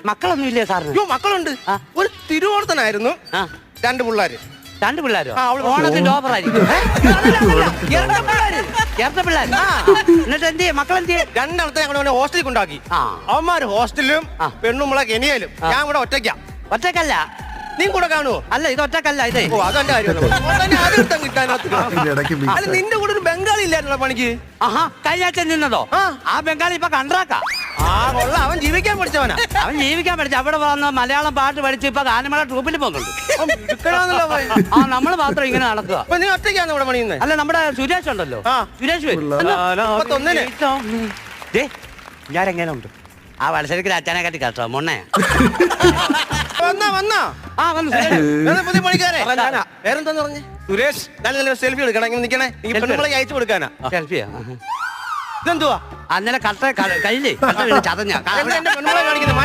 മക്കളൊന്നും ഇല്ലേ സാറിന്? അയ്യോ മക്കളുണ്ട്. ഒരു തിരുവോണത്തിനായിരുന്നു 2 പിള്ളേര്. 2 പിള്ളേരോ? ആ, അവള് ഓണത്തിന്റെ ഓഫർ ആയിരിക്കും. ഇരട്ട പിള്ളേര്. എന്നിട്ട് എന്ത് ചെയ്യും? മക്കളെന്ത് ചെയ്യും? 2 ഞങ്ങൾ ഹോസ്റ്റലിൽ കൊണ്ടാക്കി. അവന്മാര് ഹോസ്റ്റലിലും പെണ്ണുമ്പളെ കെനിയയിലും. ഞാൻ ഇവിടെ ഒറ്റയ്ക്കാ. ഒറ്റക്കല്ല, നീ കൂടെ കാണുവോ? അല്ല ഇത് ഒറ്റക്കല്ല, ഇതേ. ഓ അതെന്റെ അല്ല നിന്റെ കൂടെ ഒരു ബംഗാളി ഇല്ലായിരുന്നോ പണിക്ക്? ആഹാ, കഴിഞ്ഞ ആഴ്ച നിന്നതോ? ആ ബംഗാളി ഇപ്പൊ കണ്ട്രാക്കാ. കൊള്ളാം, അവൻ ജീവിക്കാൻ പഠിച്ചവനാ. അവൻ ജീവിക്കാൻ പഠിച്ചു. അവിടെ വന്ന് മലയാളം പാട്ട് പഠിച്ച് ഇപ്പൊ ഗാനമേള ട്രൂപ്പിൽ പോകുന്നുണ്ട്. ആ, നമ്മള് മാത്രം ഇങ്ങനെ നടക്കുക. നീ ഒറ്റയ്ക്കാണ് ഇവിടെ പണിയുന്നത്? അല്ല, നമ്മുടെ സുരേഷ് ഉണ്ടല്ലോ, സുരേഷ് ഞാനെങ്ങനെ ഉണ്ട്? ആ മത്സരത്തിൽ അച്ഛനെ കാട്ടി കഷ്ടോ മൊണ്ണേ. പുതിയ പണിക്കാരെ വേറെന്താന്ന് പറഞ്ഞേ? സുരേഷ്. നല്ല സെൽഫി എടുക്കണം. ഇങ്ങനെ നിൽക്കണേ. ഈ പെണ്ണുമ്പളെ അയച്ചു കൊടുക്കാനാ. സെൽഫിയാ? ഇതെന്തുവാ? അന്നേരം കട്ട കഴിഞ്ഞേ ചതഞ്ഞ പെണ്ണുമ്പളെ കാണിക്കുന്നത്.